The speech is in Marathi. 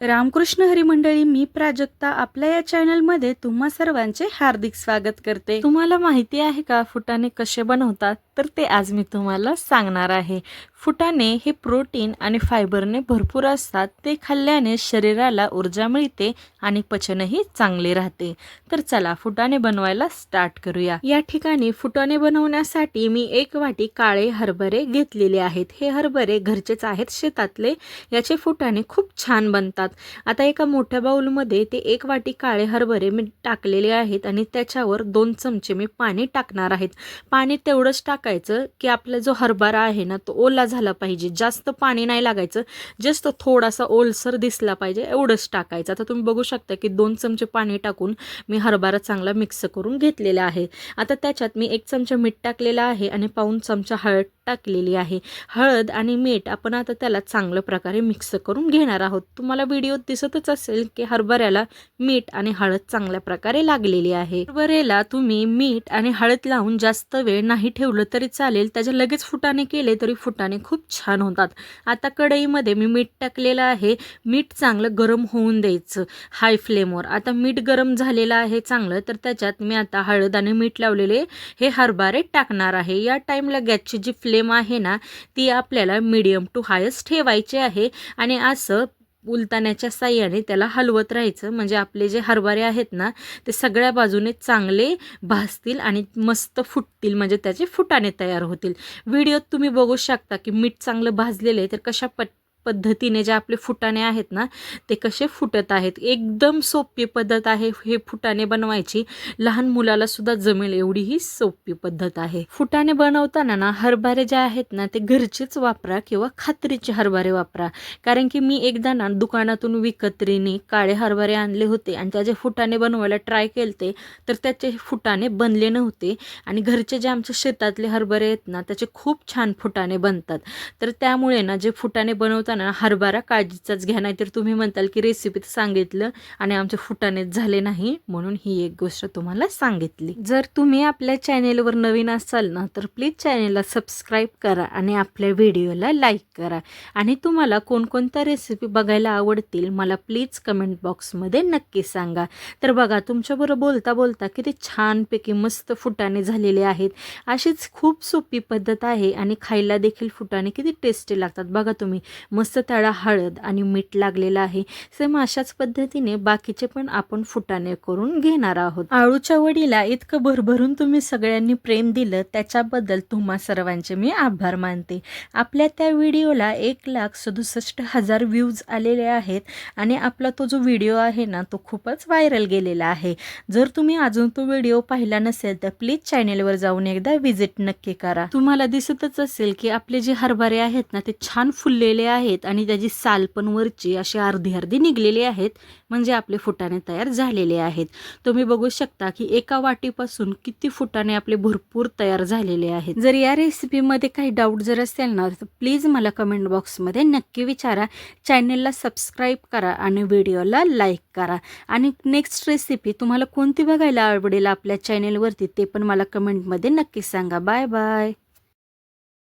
रामकृष्ण हरी मंडळी, मी प्राजक्ता आपल्या या चॅनलमध्ये तुम्हा सर्वांचे हार्दिक स्वागत करते। तुम्हाला माहिती आहे का फुटाणे कसे बनवतात? तर ते आज मी तुम्हाला सांगणार आहे। फुटाणे हे प्रोटीन आणि फायबरने भरपूर असतात। ते खाल्ल्याने शरीराला ऊर्जा मिळते आणि पचनही चांगले राहते। तर चला फुटाणे बनवायला स्टार्ट करूया। या ठिकाणी फुटाणे बनवण्यासाठी मी 1 वाटी काळे हरभरे घेतलेले आहेत। हे हरभरे घरचेच आहेत, शेतातले। याचे फुटाणे खूप छान बनतात। आता एका मोठ्या बाउलमध्ये ते 1 वाटी काळे हरभरे मी टाकलेले आहेत आणि त्याच्यावर 2 चमचे मी पाणी टाकणार आहेत। पाणी तेवढंच टाकायचं की आपला जो हरभरा आहे ना तो ओला झाला पाहिजे, जास्त पाणी नाही लागायचं, जस्ट थोडासा ओलसर दिसला पाहिजे एवढंच टाकायचं। आता तुम्ही बघू शकता की 2 चमचे पाणी टाकून मी हरभरा चांगला मिक्स करून घेतलेला आहे। आता त्याच्यात मी 1 चमचा मीठ टाकलेला आहे आणि पाऊण चमचा हळद टाकलेली आहे। हळद आणि मीठ आपण आता त्याला चांगल्या प्रकारे मिक्स करून घेणार आहोत। तुम्हाला व्हिडिओत दिसतच असेल की हरभऱ्याला मीठ आणि हळद चांगल्या प्रकारे लागलेली आहे। हरभऱ्याला तुम्ही मीठ आणि हळद लावून जास्त वेळ नाही ठेवलं तरी चालेल, त्याचे लगेच फुटाणे केले तरी फुटाणे खूप छान होतात। आता कढईमध्ये मी मीठ टाकलेलं आहे। मीठ चांगलं गरम होऊन द्यायचं हाय फ्लेमवर। आता मीठ गरम झालेलं आहे चांगलं, तर त्याच्यात मी आता हळद आणि मीठ लावलेले हे हरभरे टाकणार आहे। या टाइमला गॅसची जी फ्लेम आहे ना ती आपल्याला मीडियम टू हायस्ट ठेवायची आहे आणि असं उलटण्याच्या साहाय्याने त्याला हलवत राहायचं, म्हणजे आपले जे हरभरे आहेत ना ते सगळ्या बाजूने चांगले भाजतील आणि मस्त फुटतील, म्हणजे त्याचे फुटाणे तयार होतील। व्हिडिओत तुम्ही बघू शकता की मीठ चांगलं भाजलेले आहे, तर कशा पद्धतीने जे आपले फुटाणे आहेत ना ते कसे फुटत आहेत। एकदम सोपी पद्धत आहे हे फुटाणे बनवायची, लहान मुलाला सुद्धा जमेल एवढी ही सोपी पद्धत आहे। फुटाणे बनवताना ना हरभरे जे आहेत ना ते घरचेच वापरा किंवा खात्रीचे हरभरे वापरा, कारण की मी एकदा ना दुकानातून विकत्रीने काळे हरभरे आणले होते आणि त्याचे फुटाणे बनवायला ट्राय केलते, तर त्याचे फुटाणे बनले नव्हते। आणि घरचे जे आमच्या शेतातले हरभरे आहेत ना त्याचे खूप छान फुटाणे बनतात। तर त्यामुळे ना जे फुटाणे बनवताना हरभरा काळजीचाच घ्या, नाहीतर तुम्ही म्हणताल की रेसिपीत सांगितलं आणि आमचे फुटाणेच झाले नाही, म्हणून ही एक गोष्ट तुम्हाला सांगितली। जर तुम्ही आपल्या चॅनेलवर नवीन असाल ना तर प्लीज चॅनेलला सबस्क्राईब करा आणि आपल्या व्हिडिओला लाईक करा। आणि तुम्हाला कोणकोणत्या रेसिपी बघायला आवडतील मला प्लीज कमेंट बॉक्समध्ये नक्की सांगा। तर बघा तुमच्याबरोबर बोलता बोलता किती छानपैकी मस्त फुटाणे झालेले आहेत। अशीच खूप सोपी पद्धत आहे आणि खायला देखील फुटाणे किती टेस्टी लागतात। बघा तुम्ही मस्त त्याला हळद आणि मीठ लागलेलं आहे। सेम अशाच पद्धतीने बाकीचे पण आपण फुटाणे करून घेणार आहोत। आळूच्या वडीला इतकं भरभरून तुम्ही सगळ्यांनी प्रेम दिलं त्याच्याबद्दल तुम्हा सर्वांचे मी आभार मानते। आपल्या त्या व्हिडिओला 1,67,000 व्ह्यूज आलेले आहेत आणि आपला तो जो व्हिडिओ आहे ना तो खूपच व्हायरल गेलेला आहे। जर तुम्ही अजून तो व्हिडिओ पाहिला नसेल तर प्लीज चॅनेलवर जाऊन एकदा व्हिजिट नक्की करा। तुम्हाला दिसतच असेल की आपले जे हरभरे आहेत ना ते छान फुललेले आहेत आणि त्याची साल पण वरची अशी अर्धी अर्धी निघलेली आहेत, म्हणजे आपले फुटाणे तयार झालेले आहेत। तुम्ही बघू शकता की एका वाटीपासून किती फुटाणे आपले भरपूर तयार झालेले आहेत। जर या रेसिपीमध्ये काही डाऊट जर असेल ना तर प्लीज मला कमेंट बॉक्समध्ये नक्की विचारा। चॅनेलला सबस्क्राईब करा आणि व्हिडिओला लाईक करा। आणि नेक्स्ट रेसिपी तुम्हाला कोणती बघायला आवडेल आपल्या चॅनेलवरती ते पण मला कमेंटमध्ये नक्की सांगा। Bye bye.